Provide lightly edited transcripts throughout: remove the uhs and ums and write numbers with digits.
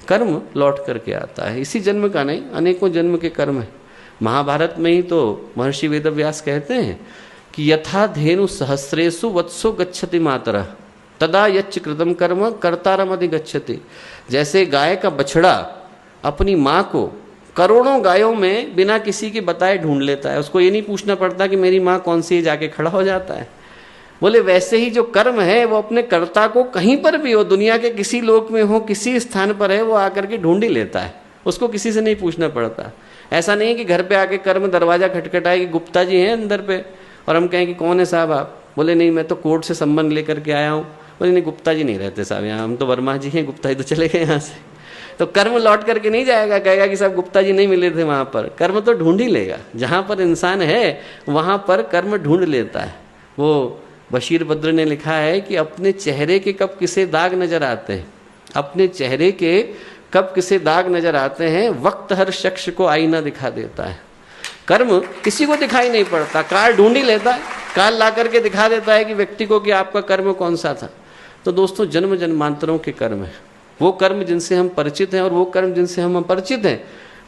कर्म लौट करके आता है, इसी जन्म का नहीं, अनेकों जन्म के कर्म है। महाभारत में ही तो महर्षि वेदव्यास कहते हैं कि यथा धेनु सहस्रेषु वत्सो गच्छति मातरः तदा यच्च कृतम कर्म कर्तारम अधिगच्छति। जैसे गाय का बछड़ा अपनी माँ को करोड़ों गायों में बिना किसी के बताए ढूंढ लेता है, उसको ये नहीं पूछना पड़ता कि मेरी माँ कौन सी है, जाके खड़ा हो जाता है। बोले वैसे ही जो कर्म है वो अपने कर्ता को कहीं पर भी हो, दुनिया के किसी लोक में हो, किसी स्थान पर है, वो आकर के ढूंढ ही लेता है, उसको किसी से नहीं पूछना पड़ता। ऐसा नहीं है कि घर पे आके कर्म दरवाजा खटखटाए कि गुप्ता जी हैं अंदर पे, और हम कहें कि कौन है साहब आप, बोले नहीं मैं तो कोर्ट से संबंध लेकर के आया हूँ, बोले नहीं गुप्ता जी नहीं रहते साहब यहाँ, हम तो वर्मा जी हैं, गुप्ता जी तो चले गए यहाँ से। तो कर्म लौट करके नहीं जाएगा, कहेगा कि साहब गुप्ता जी नहीं मिले थे वहाँ पर, कर्म तो ढूंढ ही लेगा। जहाँ पर इंसान है वहाँ पर कर्म ढूंढ लेता है। वो बशीर बद्र ने लिखा है कि अपने चेहरे के कब किसे दाग नजर आते हैं, अपने चेहरे के कब किसे दाग नजर आते हैं, वक्त हर शख्स को आईना दिखा देता है। कर्म किसी को दिखाई नहीं पड़ता, काल ढूंढ ही लेता है, काल ला करके दिखा देता है कि व्यक्ति को कि आपका कर्म कौन सा था। तो दोस्तों जन्म जन्मांतरों के कर्म है, वो कर्म जिनसे हम परिचित हैं और वो कर्म जिनसे हम अपरिचित हैं,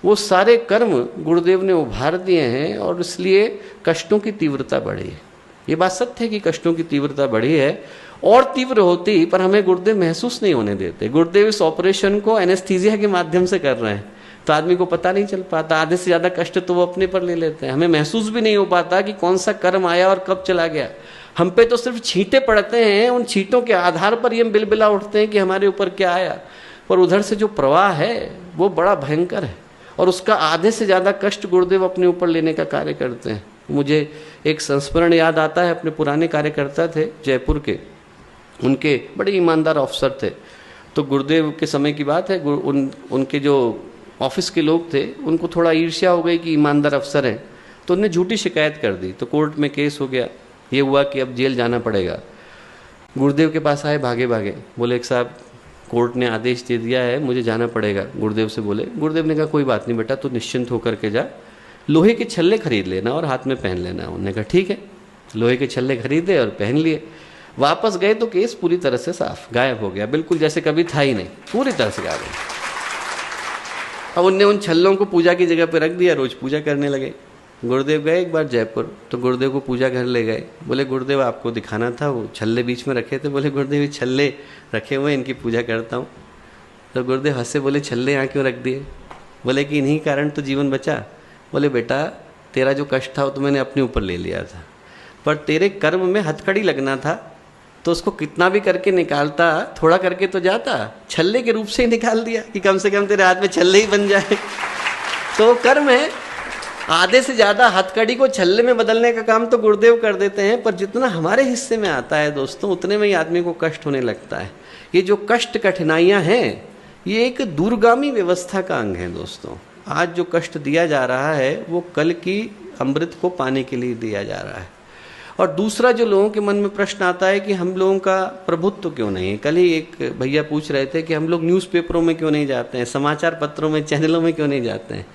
वो सारे कर्म गुरुदेव ने उभार दिए हैं, और इसलिए कष्टों की तीव्रता बढ़ी है। ये बात सत्य है कि कष्टों की तीव्रता बढ़ी है, और तीव्र होती पर हमें गुरुदेव महसूस नहीं होने देते। गुरुदेव इस ऑपरेशन को एनेस्थीसिया के माध्यम से कर रहे हैं, तो आदमी को पता नहीं चल पाता, आधे से ज़्यादा कष्ट तो वो अपने पर ले लेते हैं, हमें महसूस भी नहीं हो पाता कि कौन सा कर्म आया और कब चला गया। हम पे तो सिर्फ छींटे पड़ते हैं, उन छींटों के आधार पर ये बिलबिला उठते हैं कि हमारे ऊपर क्या आया, पर उधर से जो प्रवाह है वो बड़ा भयंकर है, और उसका आधे से ज़्यादा कष्ट गुरुदेव अपने ऊपर लेने का कार्य करते हैं। मुझे एक संस्मरण याद आता है, अपने पुराने कार्यकर्ता थे जयपुर के, उनके बड़े ईमानदार अफसर थे। तो गुरुदेव के समय की बात है, उनके जो ऑफिस के लोग थे उनको थोड़ा ईर्ष्या हो गई कि ईमानदार अफसर हैं, तो उन्होंने झूठी शिकायत कर दी, तो कोर्ट में केस हो गया। ये हुआ कि अब जेल जाना पड़ेगा। गुरुदेव के पास आए भागे भागे, बोले एक साहब कोर्ट ने आदेश दे दिया है, मुझे जाना पड़ेगा। गुरुदेव से बोले, गुरुदेव ने कहा कोई बात नहीं बेटा, तू निश्चिंत होकर के जा, लोहे के छल्ले खरीद लेना और हाथ में पहन लेना। उन्होंने कहा ठीक है, लोहे के छल्ले खरीदे और पहन लिए। वापस गए तो केस पूरी तरह से साफ गायब हो गया, बिल्कुल जैसे कभी था ही नहीं, पूरी तरह से गायब हो गया। अब उनने उन छल्लों को पूजा की जगह पर रख दिया, रोज पूजा करने लगे। गुरुदेव गए एक बार जयपुर, तो गुरुदेव को पूजा घर ले गए। बोले गुरुदेव आपको दिखाना था, वो छल्ले बीच में रखे थे। बोले गुरुदेव ये छल्ले रखे हुए, इनकी पूजा करता हूँ। तो गुरुदेव हंसे, बोले छल्ले यहाँ क्यों रख दिए? बोले कि इन्हीं कारण तो जीवन बचा। बोले बेटा तेरा जो कष्ट था वो तो मैंने अपने ऊपर ले लिया था, पर तेरे कर्म में हथकड़ी लगना था, तो उसको कितना भी करके निकालता, थोड़ा करके तो जाता, छल्ले के रूप से ही निकाल दिया कि कम से कम तेरे हाथ में छल्ले ही बन जाए। तो कर्म है, आधे से ज़्यादा हथकड़ी को छल्ले में बदलने का काम तो गुरुदेव कर देते हैं, पर जितना हमारे हिस्से में आता है दोस्तों, उतने में ही आदमी को कष्ट होने लगता है। ये जो कष्ट कठिनाइयाँ हैं, ये एक दूरगामी व्यवस्था का अंग है दोस्तों। आज जो कष्ट दिया जा रहा है वो कल की अमृत को पाने के लिए दिया जा रहा है। और दूसरा जो लोगों के मन में प्रश्न आता है कि हम लोगों का प्रभुत्व क्यों नहीं है। कल ही एक भैया पूछ रहे थे कि हम लोग न्यूज़पेपरों में क्यों नहीं जाते हैं, समाचार पत्रों में, चैनलों में क्यों नहीं जाते हैं।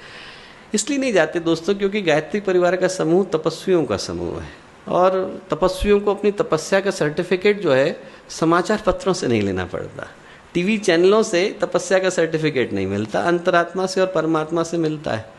इसलिए नहीं जाते दोस्तों क्योंकि गायत्री परिवार का समूह तपस्वियों का समूह है, और तपस्वियों को अपनी तपस्या का सर्टिफिकेट जो है समाचार पत्रों से नहीं लेना पड़ता, टीवी चैनलों से तपस्या का सर्टिफिकेट नहीं मिलता, अंतरात्मा से और परमात्मा से मिलता है।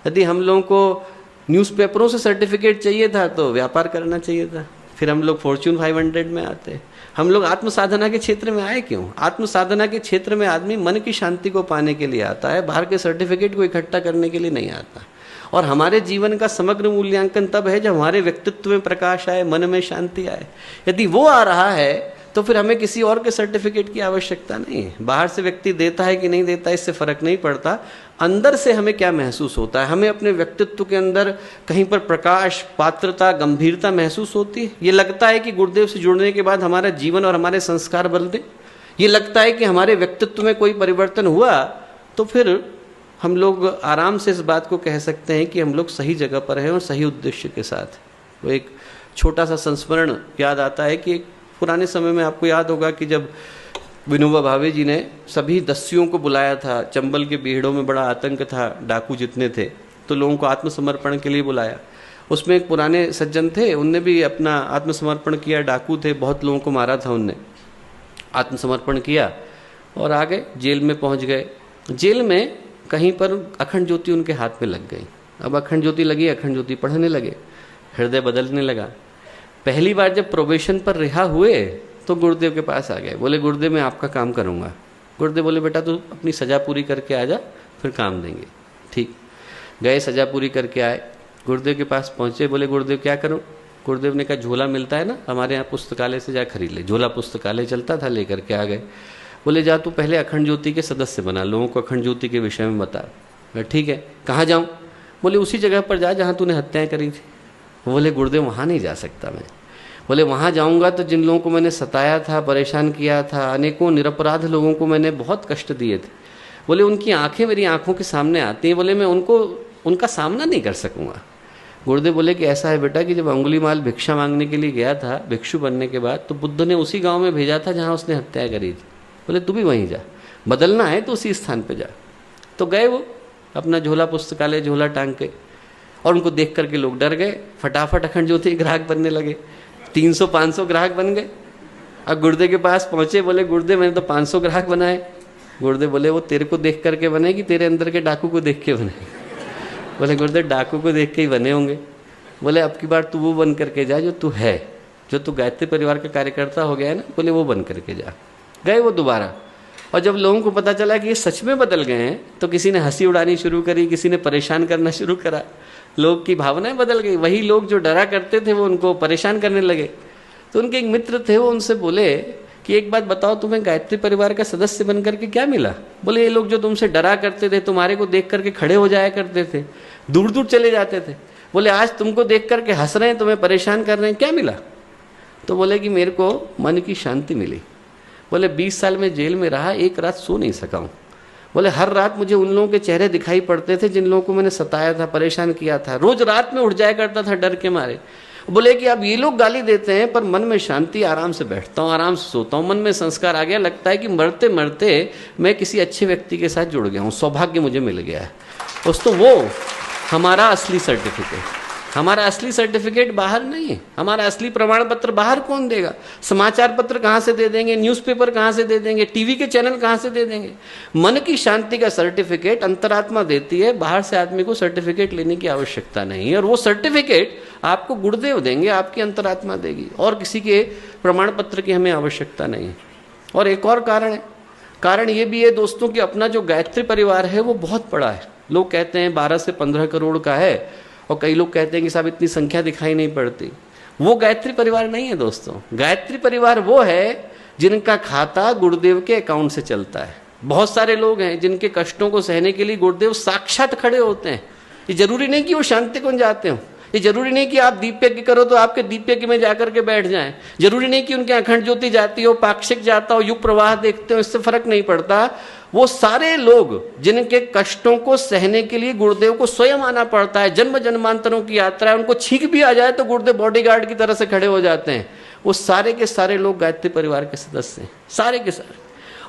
यदि हम लोगों को न्यूज़पेपरों से सर्टिफिकेट चाहिए था तो व्यापार करना चाहिए था, फिर हम लोग फॉर्च्यून 500 में आते। हम लोग आत्म साधना के क्षेत्र में आए क्यों? आत्म साधना के क्षेत्र में आदमी मन की शांति को पाने के लिए आता है, बाहर के सर्टिफिकेट को इकट्ठा करने के लिए नहीं आता। और हमारे जीवन का समग्र मूल्यांकन तब है जब हमारे व्यक्तित्व में प्रकाश आए, मन में शांति आए। यदि वो आ रहा है तो फिर हमें किसी और के सर्टिफिकेट की आवश्यकता नहीं है। बाहर से व्यक्ति देता है कि नहीं देता इससे फर्क नहीं पड़ता, अंदर से हमें क्या महसूस होता है। हमें अपने व्यक्तित्व के अंदर कहीं पर प्रकाश, पात्रता, गंभीरता महसूस होती है। ये लगता है कि गुरुदेव से जुड़ने के बाद हमारा जीवन और हमारे संस्कार बदले, ये लगता है कि हमारे व्यक्तित्व में कोई परिवर्तन हुआ, तो फिर हम लोग आराम से इस बात को कह सकते हैं कि हम लोग सही जगह पर हैं और सही उद्देश्य के साथ। वो एक छोटा सा संस्मरण याद आता है कि पुराने समय में आपको याद होगा कि जब विनोबा भावे जी ने सभी दस्युओं को बुलाया था, चंबल के बीहड़ों में बड़ा आतंक था, डाकू जितने थे, तो लोगों को आत्मसमर्पण के लिए बुलाया। उसमें एक पुराने सज्जन थे, उनने भी अपना आत्मसमर्पण किया। डाकू थे, बहुत लोगों को मारा था, उनने आत्मसमर्पण किया और आ गए, जेल में पहुंच गए। जेल में कहीं पर अखंड ज्योति उनके हाथ में लग गई। अब अखंड ज्योति लगी, अखंड ज्योति पढ़ने लगे, हृदय बदलने लगा। पहली बार जब प्रोबेशन पर रिहा हुए तो गुरुदेव के पास आ गए, बोले गुरुदेव मैं आपका काम करूँगा। गुरुदेव बोले बेटा तू अपनी सज़ा पूरी करके आ जा, फिर काम देंगे। ठीक, गए, सज़ा पूरी करके आए, गुरुदेव के पास पहुँचे, बोले गुरुदेव क्या करूँ। गुरुदेव ने कहा झोला मिलता है ना हमारे यहाँ पुस्तकालय से, जा खरीद ले। झोला पुस्तकालय चलता था, लेकर के आ गए। बोले जा तू पहले अखंड ज्योति के सदस्य बना, लोगों को अखंड ज्योति के विषय में बता। ठीक है, कहाँ जाऊँ। बोले उसी जगह पर जा जहाँ तूने हत्याएं करी थी। बोले गुरुदेव वहाँ नहीं जा सकता मैं। बोले वहाँ जाऊँगा तो जिन लोगों को मैंने सताया था, परेशान किया था, अनेकों निरपराध लोगों को मैंने बहुत कष्ट दिए थे, बोले उनकी आंखें मेरी आंखों के सामने आती हैं, बोले मैं उनका सामना नहीं कर सकूँगा। गुरुदेव बोले कि ऐसा है बेटा कि जब अंगुलीमाल भिक्षा मांगने के लिए गया था भिक्षु बनने के बाद, तो बुद्ध ने उसी गांव में भेजा था जहां उसने हत्या करी थी। बोले तू भी वहीं जा, बदलना है तो उसी स्थान पे जा। तो गए वो अपना झोला पुस्तकालय झोला टांग के, और उनको देख करके लोग डर गए, फटाफट अखंड ज्योति ग्राहक बनने लगे। 300-500 ग्राहक बन गए। अब गुरुदेव के पास पहुंचे, बोले गुरुदेव मैंने तो 500 ग्राहक बनाए। गुरुदेव बोले वो तेरे को देख करके बने कि तेरे अंदर के डाकू को देख के बने। बोले गुरुदेव डाकू को देख के ही बने होंगे। बोले अब की बार तू वो बन करके जा जो तू है, जो तू गायत्री परिवार का कार्यकर्ता हो गया है ना, बोले वो बन करके जा। गए वो दोबारा, और जब लोगों को पता चला कि ये सच में बदल गए हैं तो किसी ने हंसी उड़ानी शुरू करी, किसी ने परेशान करना शुरू करा। लोग की भावनाएं बदल गई, वही लोग जो डरा करते थे वो उनको परेशान करने लगे। तो उनके एक मित्र थे, वो उनसे बोले कि एक बात बताओ, तुम्हें गायत्री परिवार का सदस्य बन करके क्या मिला। बोले ये लोग जो तुमसे डरा करते थे, तुम्हारे को देख करके खड़े हो जाया करते थे, दूर दूर चले जाते थे, बोले आज तुमको देख करके हंस रहे हैं, तुम्हें परेशान कर रहे हैं, क्या मिला। तो बोले कि मेरे को मन की शांति मिली। बोले 20 साल में जेल में रहा, एक रात सो नहीं सका हूँ। बोले हर रात मुझे उन लोगों के चेहरे दिखाई पड़ते थे जिन लोगों को मैंने सताया था, परेशान किया था। रोज रात में उठ जाया करता था डर के मारे। बोले कि अब ये लोग गाली देते हैं पर मन में शांति, आराम से बैठता हूँ, आराम से सोता हूँ, मन में संस्कार आ गया, लगता है कि मरते मरते मैं किसी अच्छे व्यक्ति के साथ जुड़ गया हूँ, सौभाग्य मुझे मिल गया है। दोस्तों वो हमारा असली सर्टिफिकेट, हमारा असली सर्टिफिकेट बाहर नहीं है, हमारा असली प्रमाण पत्र बाहर कौन देगा। समाचार पत्र कहाँ से दे देंगे, न्यूज़पेपर कहाँ से दे देंगे, टीवी के चैनल कहाँ से दे देंगे। मन की शांति का सर्टिफिकेट अंतरात्मा देती है, बाहर से आदमी को सर्टिफिकेट लेने की आवश्यकता नहीं है। और वो सर्टिफिकेट आपको गुरुदेव देंगे, आपकी अंतरात्मा देगी, और किसी के प्रमाण पत्र की हमें आवश्यकता नहीं है। और एक और कारण है, कारण ये भी है दोस्तों कि अपना जो गायत्री परिवार है वो बहुत बड़ा है। लोग कहते हैं 12 से 15 करोड़ का है, और कई लोग कहते हैं कि साहब इतनी संख्या दिखाई नहीं पड़ती। वो गायत्री परिवार नहीं है दोस्तों। गायत्री परिवार वो है जिनका खाता गुरुदेव के अकाउंट से चलता है। बहुत सारे लोग हैं जिनके कष्टों को सहने के लिए गुरुदेव साक्षात खड़े होते हैं। ये जरूरी नहीं कि वो शांति कुंज जाते हो, ये जरूरी नहीं कि आप दीप यज्ञ करो तो आपके दीप यज्ञ में जाकर के बैठ जाएं, जरूरी नहीं कि उनके अखंड ज्योति जाती हो, पाक्षिक जाता हो, युग प्रवाह देखते हो, इससे फर्क नहीं पड़ता। वो सारे लोग जिनके कष्टों को सहने के लिए गुरुदेव को स्वयं आना पड़ता है, जन्म जन्मांतरों की यात्रा है, उनको छींक भी आ जाए तो गुरुदेव बॉडीगार्ड की तरह से खड़े हो जाते हैं। वो सारे के सारे लोग गायत्री परिवार के सदस्य हैं, सारे के सारे।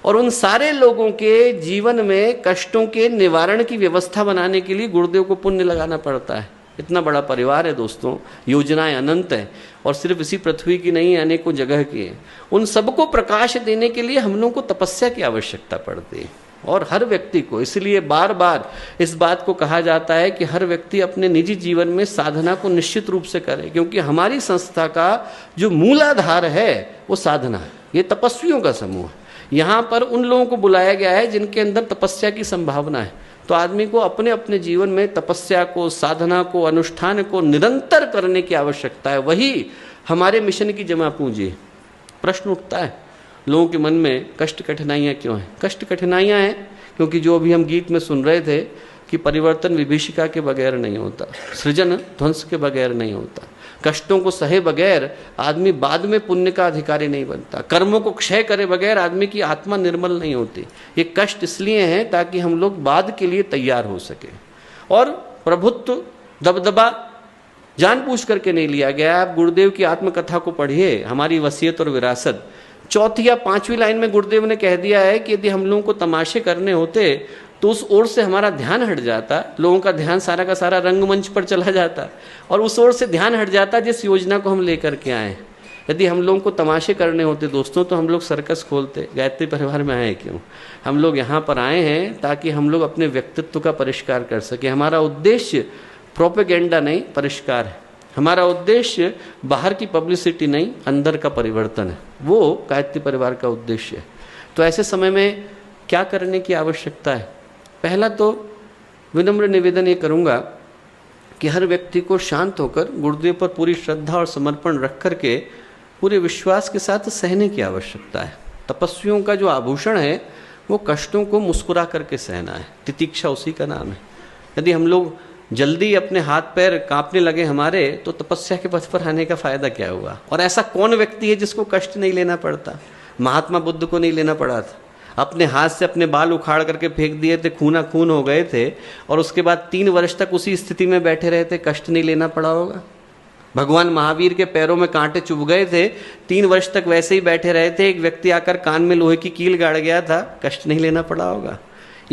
और उन सारे लोगों के जीवन में कष्टों के निवारण की व्यवस्था बनाने के लिए गुरुदेव को पुण्य लगाना पड़ता है। इतना बड़ा परिवार है दोस्तों, योजनाएं अनंत हैं, और सिर्फ इसी पृथ्वी की नहीं, अनेकों जगह की है। उन सबको प्रकाश देने के लिए हम लोगों को तपस्या की आवश्यकता पड़ती है, और हर व्यक्ति को। इसलिए बार बार इस बात को कहा जाता है कि हर व्यक्ति अपने निजी जीवन में साधना को निश्चित रूप से करे, क्योंकि हमारी संस्था का जो मूलाधार है वो साधना है। ये तपस्वियों का समूह है। यहाँ पर उन लोगों को बुलाया गया है जिनके अंदर तपस्या की संभावना है। तो आदमी को अपने अपने जीवन में तपस्या को, साधना को, अनुष्ठान को निरंतर करने की आवश्यकता है। वही हमारे मिशन की जमा पूंजी। प्रश्न उठता है लोगों के मन में, कष्ट कठिनाइयाँ क्यों हैं? कष्ट कठिनाइयाँ हैं क्योंकि जो अभी हम गीत में सुन रहे थे कि परिवर्तन विभीषिका के बगैर नहीं होता, सृजन ध्वंस के बगैर नहीं होता। कष्टों को सहे बगैर आदमी बाद में पुण्य का अधिकारी नहीं बनता। कर्मों को क्षय करे बगैर आदमी की आत्मा निर्मल नहीं होती। ये कष्ट इसलिए हैं ताकि हम लोग बाद के लिए तैयार हो सके। और प्रभुत्व, दबदबा जानबूझ करके नहीं लिया गया। आप गुरुदेव की आत्मकथा को पढ़िए, हमारी वसीयत और विरासत, 4वीं या 5वीं लाइन में गुरुदेव ने कह दिया है कि यदि हम लोगों को तमाशे करने होते तो उस ओर से हमारा ध्यान हट जाता, लोगों का ध्यान सारा का सारा रंगमंच पर चला जाता, और उस ओर से ध्यान हट जाता जिस योजना को हम लेकर के आए। यदि हम लोगों को तमाशे करने होते दोस्तों तो हम लोग सर्कस खोलते। गायत्री परिवार में आए क्यों? हम लोग यहाँ पर आए हैं ताकि हम लोग अपने व्यक्तित्व का परिष्कार कर सके। हमारा उद्देश्य प्रोपेगेंडा नहीं, परिष्कार है। हमारा उद्देश्य बाहर की पब्लिसिटी नहीं, अंदर का परिवर्तन है। वो गायत्री परिवार का उद्देश्य है। तो ऐसे समय में क्या करने की आवश्यकता है? पहला तो विनम्र निवेदन ये करूँगा कि हर व्यक्ति को शांत होकर गुरुदेव पर पूरी श्रद्धा और समर्पण रख करके पूरे विश्वास के साथ सहने की आवश्यकता है। तपस्वियों का जो आभूषण है वो कष्टों को मुस्कुरा करके सहना है। तितिक्षा उसी का नाम है। यदि हम लोग जल्दी अपने हाथ पैर कांपने लगे हमारे, तो तपस्या के पथ पर आने का फायदा क्या हुआ? और ऐसा कौन व्यक्ति है जिसको कष्ट नहीं लेना पड़ता? महात्मा बुद्ध को नहीं लेना पड़ा था। अपने हाथ से अपने बाल उखाड़ करके फेंक दिए थे, खूना खून हो गए थे, और उसके बाद 3 वर्ष तक उसी स्थिति में बैठे रहे थे। कष्ट नहीं लेना पड़ा होगा? भगवान महावीर के पैरों में कांटे चुभ गए थे, 3 वर्ष तक वैसे ही बैठे रहे थे। एक व्यक्ति आकर कान में लोहे की कील गाड़ गया था, कष्ट नहीं लेना पड़ा होगा?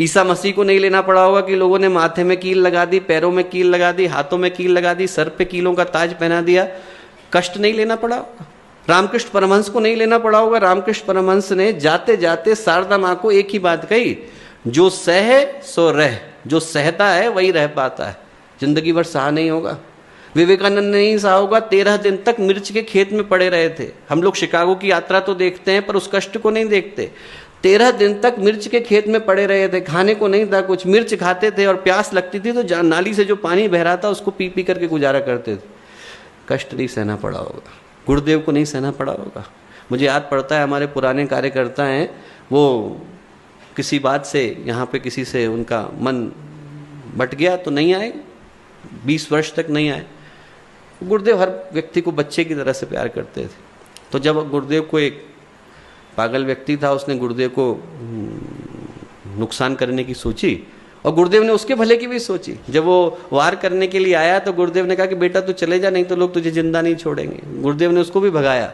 ईसा मसीह को नहीं लेना पड़ा होगा कि लोगों ने माथे में कील लगा दी, पैरों में कील लगा दी, हाथों में कील लगा दी, सर पे कीलों का ताज पहना दिया, कष्ट नहीं लेना पड़ा होगा? रामकृष्ण परमहंस को नहीं लेना पड़ा होगा? रामकृष्ण परमहंस ने जाते जाते शारदा माँ को एक ही बात कही, जो सह सो रह, जो सहता है वही रह पाता है। जिंदगी भर सहा नहीं होगा। विवेकानंद ने नहीं सहा होगा, 13 दिन तक मिर्च के खेत में पड़े रहे थे। हम लोग शिकागो की यात्रा तो देखते हैं पर उस कष्ट को नहीं देखते। 13 दिन तक मिर्च के खेत में पड़े रहे थे, खाने को नहीं था कुछ, मिर्च खाते थे और प्यास लगती थी तो नाली से जो पानी बह रहा था उसको पी पी करके गुजारा करते थे। कष्ट नहीं सहना पड़ा होगा। गुरुदेव को नहीं सहना पड़ा होगा। मुझे याद पड़ता है हमारे पुराने कार्यकर्ता हैं, वो किसी बात से यहाँ पे किसी से उनका मन बट गया तो नहीं आए, 20 वर्ष तक नहीं आए। गुरुदेव हर व्यक्ति को बच्चे की तरह से प्यार करते थे। तो जब गुरुदेव को एक पागल व्यक्ति था, उसने गुरुदेव को नुकसान करने की सोची और गुरुदेव ने उसके भले की भी सोची। जब वो वार करने के लिए आया तो गुरुदेव ने कहा कि बेटा तू चले जा, नहीं तो लोग तुझे जिंदा नहीं छोड़ेंगे। गुरुदेव ने उसको भी भगाया।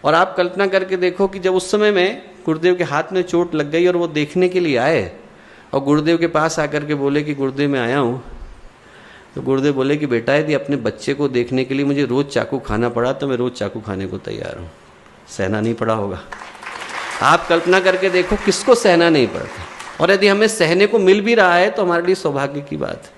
और आप कल्पना करके देखो कि जब उस समय में गुरुदेव के हाथ में चोट लग गई और वो देखने के लिए आए और गुरुदेव के पास आकर के बोले कि गुरुदेव मैं आया हूँ, तो गुरुदेव बोले कि बेटा यदि अपने बच्चे को देखने के लिए मुझे रोज़ चाकू खाना पड़ा तो मैं रोज़ चाकू खाने को तैयार हूँ। सहना नहीं पड़ा होगा। आप कल्पना करके देखो किसको सहना नहीं पड़ता। और यदि हमें सहने को मिल भी रहा है तो हमारे लिए सौभाग्य की बात है।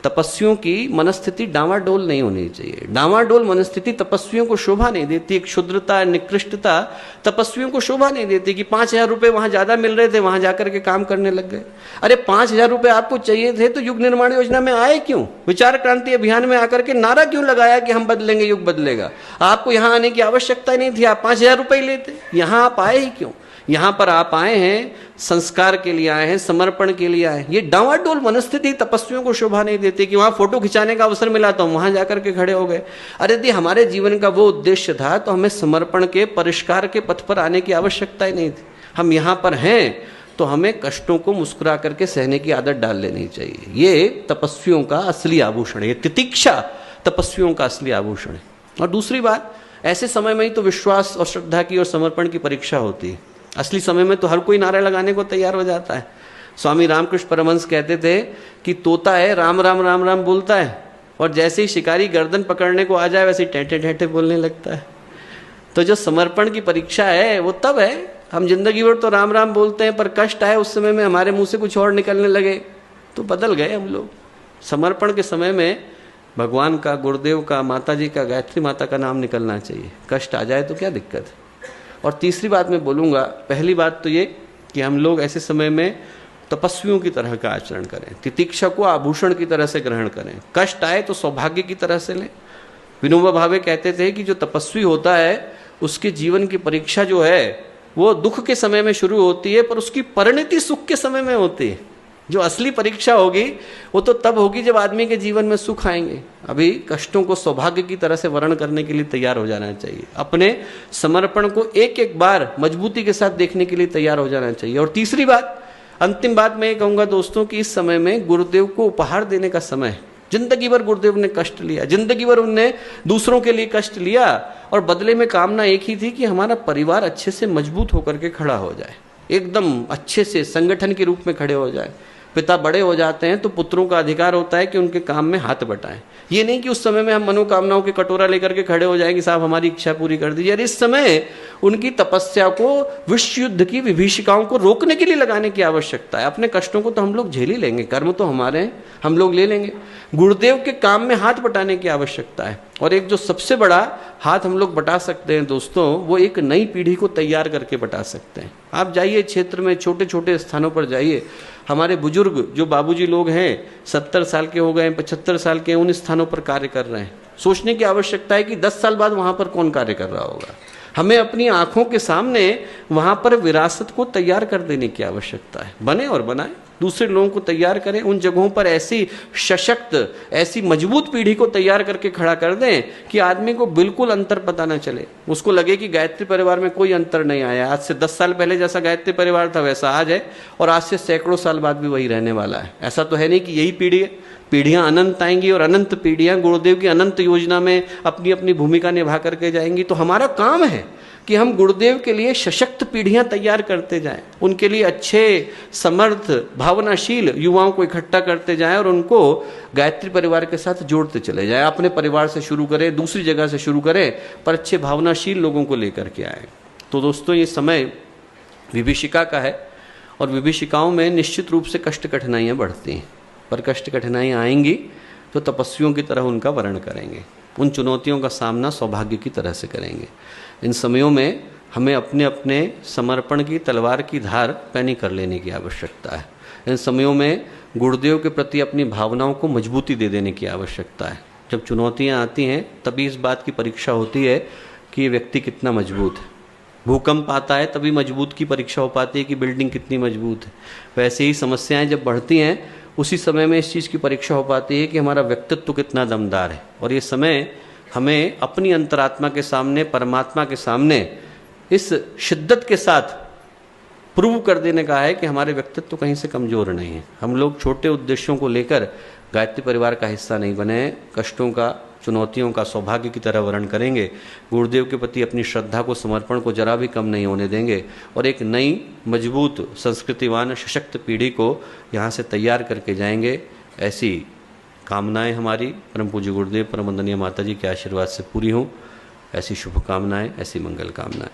तपस्वियों की मनस्थिति डावाडोल नहीं होनी चाहिए। डावाडोल मनस्थिति तपस्वियों को शोभा नहीं देती। एक क्षुद्रता, निकृष्टता तपस्वियों को शोभा नहीं देती कि 5,000 रुपये वहां ज्यादा मिल रहे थे, वहां जाकर के काम करने लग गए। अरे 5,000 रुपये आपको चाहिए थे तो युग निर्माण योजना में आए क्यों? विचार क्रांति अभियान में आकर के नारा क्यों लगाया कि हम बदलेंगे, युग बदलेगा? आपको यहाँ आने की आवश्यकता नहीं थी, आप 5,000 रुपये लेते। यहाँ आप आए ही क्यों? यहाँ पर आप आए हैं संस्कार के लिए, आए हैं समर्पण के लिए आए हैं। ये डावाडोल मनस्थिति तपस्वियों को शोभा नहीं देती कि वहाँ फोटो खिंचाने का अवसर मिला तो हम वहाँ जाकर के खड़े हो गए। अरे यदि हमारे जीवन का वो उद्देश्य था तो हमें समर्पण के, परिष्कार के पथ पर आने की आवश्यकता ही नहीं थी। हम यहाँ पर हैं तो हमें कष्टों को मुस्कुरा करके सहने की आदत डाल लेनी चाहिए। ये तपस्वियों का असली आभूषण है। ये तितिक्षा तपस्वियों का असली आभूषण है। और दूसरी बात, ऐसे समय में ही तो विश्वास और श्रद्धा की और समर्पण की परीक्षा होती है। असली समय में तो हर कोई नारे लगाने को तैयार हो जाता है। स्वामी रामकृष्ण परमहंस कहते थे कि तोता है राम राम राम राम बोलता है, और जैसे ही शिकारी गर्दन पकड़ने को आ जाए वैसे ही ठेठे ठेठे बोलने लगता है। तो जो समर्पण की परीक्षा है वो तब है, हम जिंदगी भर तो राम राम बोलते हैं पर कष्ट आए उस समय में हमारे मुंह से कुछ और निकलने लगे तो बदल गए हम लोग। समर्पण के समय में भगवान का, गुरुदेव का, माता जी का, गायत्री माता का नाम निकलना चाहिए। कष्ट आ जाए तो क्या दिक्कत है। और तीसरी बात मैं बोलूँगा, पहली बात तो ये कि हम लोग ऐसे समय में तपस्वियों की तरह का आचरण करें, तितिक्षा को आभूषण की तरह से ग्रहण करें। कष्ट आए तो सौभाग्य की तरह से लें। विनोबा भावे कहते थे कि जो तपस्वी होता है उसके जीवन की परीक्षा जो है वो दुख के समय में शुरू होती है पर उसकी परिणति सुख के समय में होती है। जो असली परीक्षा होगी वो तो तब होगी जब आदमी के जीवन में सुख आएंगे। अभी कष्टों को सौभाग्य की तरह से वर्ण करने के लिए तैयार हो जाना चाहिए। अपने समर्पण को एक एक बार मजबूती के साथ देखने के लिए तैयार हो जाना चाहिए। और तीसरी बात, अंतिम बात मैं ये कहूँगा दोस्तों कि इस समय में गुरुदेव को उपहार देने का समय है। जिंदगी भर गुरुदेव ने कष्ट लिया, जिंदगी भर उनने दूसरों के लिए कष्ट लिया और बदले में कामना एक ही थी कि हमारा परिवार अच्छे से मजबूत होकर के खड़ा हो जाए, एकदम अच्छे से संगठन के रूप में खड़े हो जाए। पिता बड़े हो जाते हैं तो पुत्रों का अधिकार होता है कि उनके काम में हाथ बटाएं। ये नहीं कि उस समय में हम मनोकामनाओं के कटोरा लेकर के खड़े हो जाएंगे, साहब हमारी इच्छा पूरी कर दीजिए। और इस समय उनकी तपस्या को विश्व युद्ध की विभीषिकाओं को रोकने के लिए लगाने की आवश्यकता है। अपने कष्टों को तो हम लोग झेल ही लेंगे, कर्म तो हमारे हैं, हम लोग ले लेंगे। गुरुदेव के काम में हाथ बटाने की आवश्यकता है। और एक जो सबसे बड़ा हाथ हम लोग बटा सकते हैं दोस्तों, वो एक नई पीढ़ी को तैयार करके बटा सकते हैं। आप जाइए क्षेत्र में, छोटे छोटे स्थानों पर जाइए, हमारे बुजुर्ग जो बाबूजी लोग हैं 70 साल के हो गए, 75 साल के, उन स्थानों पर कार्य कर रहे हैं। सोचने की आवश्यकता है कि 10 साल बाद वहां पर कौन कार्य कर रहा होगा। हमें अपनी आंखों के सामने वहां पर विरासत को तैयार कर देने की आवश्यकता है। बने और बनाए, दूसरे लोगों को तैयार करें, उन जगहों पर ऐसी सशक्त, ऐसी मजबूत पीढ़ी को तैयार करके खड़ा कर दें कि आदमी को बिल्कुल अंतर पता ना चले। उसको लगे कि गायत्री परिवार में कोई अंतर नहीं आया। आज से 10 साल पहले जैसा गायत्री परिवार था वैसा आज है, और आज से सैकड़ों साल बाद भी वही रहने वाला है। ऐसा तो है नहीं कि यही पीढ़ी है, पीढ़ियां अनंत आएंगी और अनंत पीढ़ियां गुरुदेव की अनंत योजना में अपनी अपनी भूमिका निभा करके जाएंगी। तो हमारा काम है कि हम गुरुदेव के लिए सशक्त पीढ़ियां तैयार करते जाएं, उनके लिए अच्छे, समर्थ, भावनाशील युवाओं को इकट्ठा करते जाएं और उनको गायत्री परिवार के साथ जोड़ते चले जाएं। अपने परिवार से शुरू करें, दूसरी जगह से शुरू करें, पर अच्छे भावनाशील लोगों को लेकर के आए। तो दोस्तों, ये समय विभीषिका का है और विभीषिकाओं में निश्चित रूप से कष्ट कठिनाइयाँ बढ़ती हैं, पर कष्ट कठिनाइयाँ आएंगी तो तपस्वियों की तरह उनका वर्ण करेंगे, उन चुनौतियों का सामना सौभाग्य की तरह से करेंगे। इन समयों में हमें अपने अपने समर्पण की तलवार की धार पैनी कर लेने की आवश्यकता है। इन समयों में गुरुदेव के प्रति अपनी भावनाओं को मजबूती दे देने की आवश्यकता है। जब चुनौतियां आती हैं तभी इस बात की परीक्षा होती है कि ये व्यक्ति कितना मजबूत है। भूकंप आता है तभी मजबूत की परीक्षा हो पाती है कि बिल्डिंग कितनी मजबूत है। वैसे ही समस्याएं जब बढ़ती हैं उसी समय में इस चीज़ की परीक्षा हो पाती है कि हमारा व्यक्तित्व कितना दमदार है। और ये समय हमें अपनी अंतरात्मा के सामने, परमात्मा के सामने इस शिद्दत के साथ प्रूव कर देने का है कि हमारे व्यक्तित्व कहीं से कमज़ोर नहीं है। हम लोग छोटे उद्देश्यों को लेकर गायत्री परिवार का हिस्सा नहीं बने, कष्टों का, चुनौतियों का सौभाग्य की तरह वर्ण करेंगे। गुरुदेव के प्रति अपनी श्रद्धा को, समर्पण को जरा भी कम नहीं होने देंगे और एक नई, मजबूत, संस्कृतिवान, सशक्त पीढ़ी को यहाँ से तैयार करके जाएंगे। ऐसी कामनाएं हमारी परम पूज्य गुरुदेव, परम वंदनीय माता जी के आशीर्वाद से पूरी हों। ऐसी शुभकामनाएं, ऐसी मंगल कामनाएं।